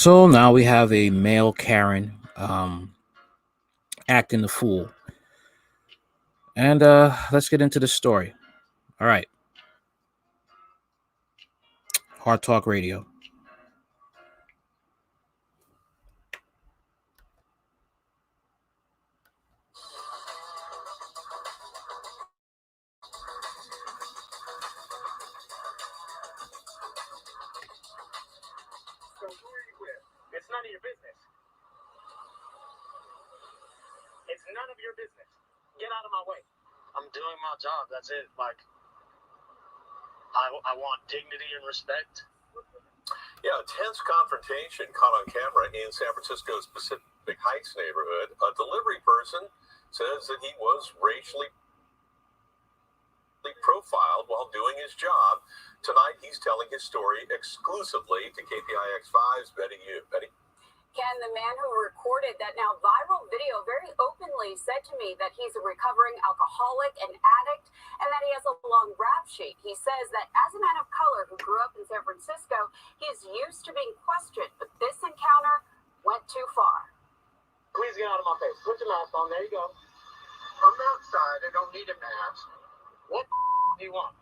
So now we have a male Karen acting the fool. And let's get into the story. All right. Hard Talk Radio. So who are you with? It's none of your business. It's none of your business. Get out of my way. I'm doing my job. That's it. Like, I want dignity and respect. Yeah, a tense confrontation caught on camera in San Francisco's Pacific Heights neighborhood. A delivery person says that he was racially profiled while doing his job. Tonight, he's telling his story exclusively to KPIX 5's Betty Yu. Betty? Ken, the man who recorded that now viral video very openly said to me that he's a recovering alcoholic and addict and that he has a long rap sheet. He says that as a man of color who grew up in San Francisco, he's used to being questioned, but this encounter went too far. Please get out of my face. Put your mask on. There you go. I'm outside. I don't need a mask. What do you want?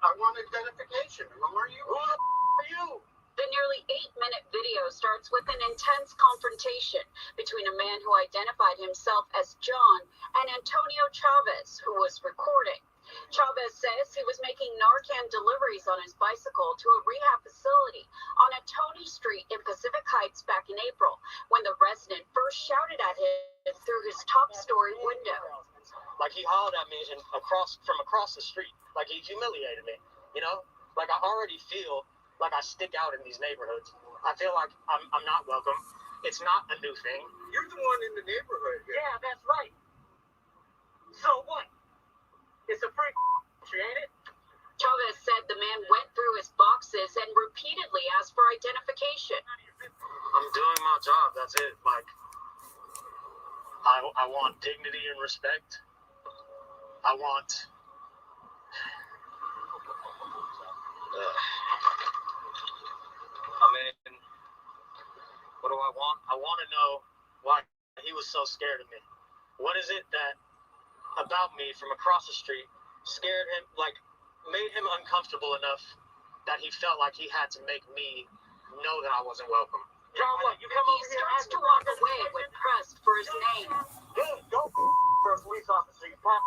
I want identification. Who are you? Who the are you? The nearly 8-minute video starts with an intense confrontation between a man who identified himself as John and Antonio Chavez, who was recording. Chavez says he was making Narcan deliveries on his bicycle to a rehab facility on a Tony Street in Pacific Heights back in April, when the resident first shouted at him through his top-story window. Like, he hollered at me from across the street. Like, he humiliated me, you know? Like, I already feel like I stick out in these neighborhoods. I feel like I'm not welcome. It's not a new thing. You're the one in the neighborhood here. Yeah, that's right. So what? It's a free country, ain't it? Chavez said the man went through his boxes and repeatedly asked for identification. I'm doing my job. That's it. Like, I want dignity and respect. I want... I mean, what do I want? I want to know why he was so scared of me. What is it that about me from across the street scared him, like, made him uncomfortable enough that he felt like he had to make me know that I wasn't welcome? John, what? You come He over here starts to walk away when pressed for his name. Good, go for a police officer. You pop.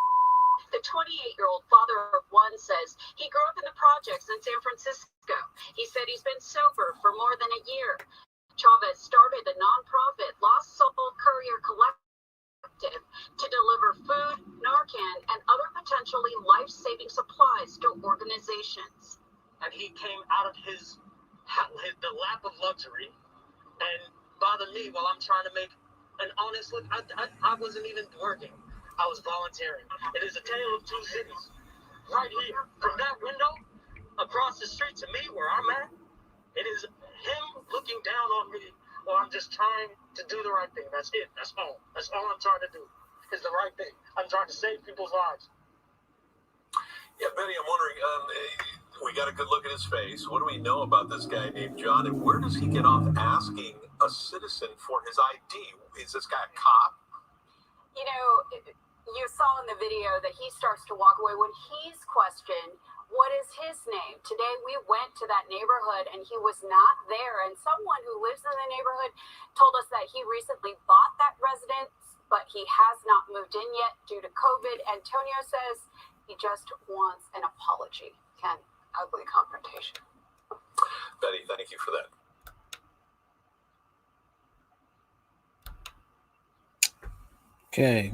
The 28-year-old father of one says he grew up in the projects in San Francisco. He said he's been sober for more than a year. Chavez started the nonprofit Lost Soul Courier Collective to deliver food, Narcan, and other potentially life-saving supplies to organizations. And he came out of the lap of luxury and bothered me while I'm trying to make an honest look. I wasn't even working. I was volunteering. It is a tale of two cities. Right here, from that window, across the street to me, where I'm at, it is him looking down on me while I'm just trying to do the right thing. That's it. That's all. That's all I'm trying to do is the right thing. I'm trying to save people's lives. Yeah, Betty, I'm wondering, we got a good look at his face. What do we know about this guy named John, and where does he get off asking a citizen for his ID? Is this guy a cop? You know, you saw in the video that he starts to walk away when he's questioned, what is his name? Today we went to that neighborhood and he was not there. And someone who lives in the neighborhood told us that he recently bought that residence, but he has not moved in yet due to COVID. Antonio says he just wants an apology. Ken, ugly confrontation. Betty, thank you for that. Okay.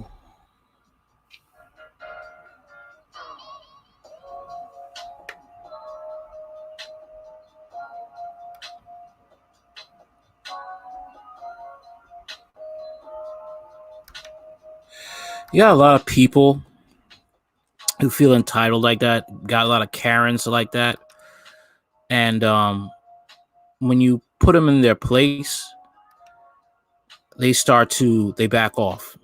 Yeah, a lot of people who feel entitled like that, got a lot of Karens like that. And when you put them in their place, they back off.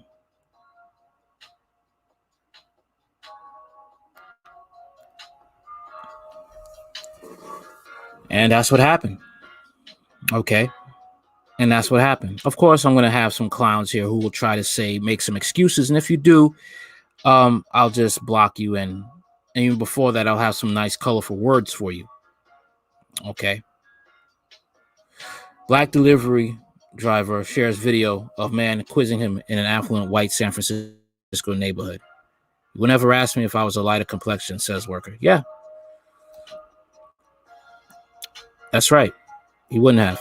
And that's what happened. Okay. And that's what happened. Of course, I'm going to have some clowns here who will try to make some excuses. And if you do, I'll just block you. And even before that, I'll have some nice, colorful words for you. Okay. Black delivery driver shares video of man quizzing him in an affluent white San Francisco neighborhood. You would never ask me if I was a lighter complexion, says worker. Yeah. That's right. He wouldn't have.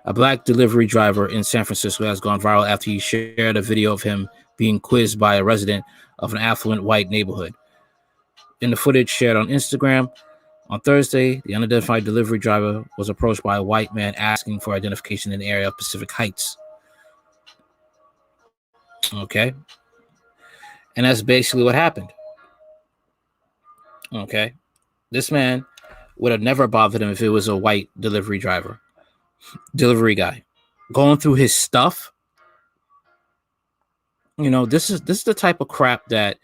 A black delivery driver in San Francisco has gone viral after he shared a video of him being quizzed by a resident of an affluent white neighborhood. In the footage shared on Instagram, on Thursday, the unidentified delivery driver was approached by a white man asking for identification in the area of Pacific Heights. Okay. And that's basically what happened. Okay. This man would have never bothered him if it was a white delivery guy. Going through his stuff. This is the type of crap that,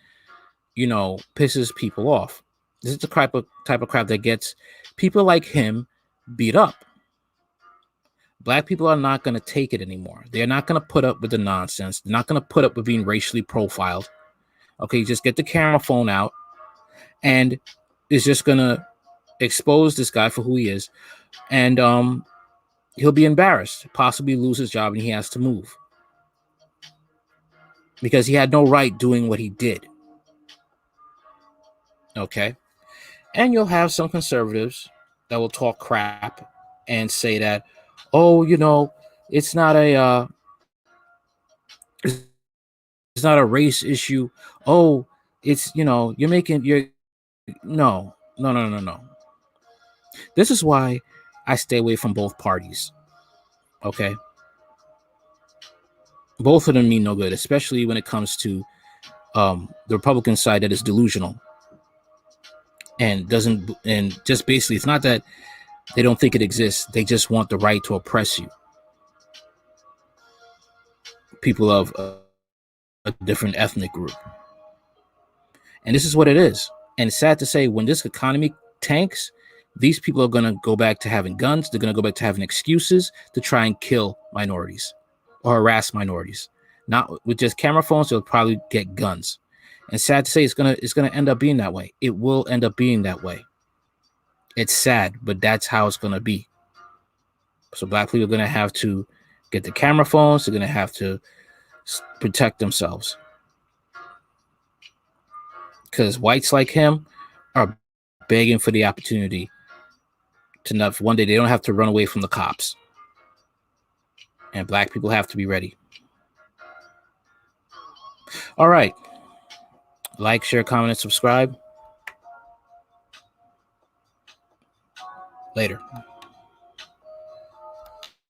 pisses people off. This is the type of crap that gets people like him beat up. Black people are not going to take it anymore. They're not going to put up with the nonsense. They're not going to put up with being racially profiled. Okay, you just get the camera phone out and it's just going to expose this guy for who he is. And he'll be embarrassed, possibly lose his job, and he has to move. Because he had no right doing what he did. Okay? And you'll have some conservatives that will talk crap and say that, oh, it's not a race issue. Oh, it's, no. This is why I stay away from both parties. Okay? Both of them mean no good, especially when it comes to the Republican side that is delusional and just basically, it's not that they don't think it exists. They just want the right to oppress you. People of a different ethnic group. And this is what it is. And it's sad to say, when this economy tanks, these people are going to go back to having guns. They're going to go back to having excuses to try and kill minorities or harass minorities. Not with just camera phones, they'll probably get guns. And sad to say, it's gonna end up being that way. It will end up being that way. It's sad, but that's how it's gonna be. So black people are gonna have to get the camera phones. They're gonna have to protect themselves, because whites like him are begging for the opportunity to not. One day they don't have to run away from the cops, and black people have to be ready. All right. Like, share, comment, and subscribe. Later.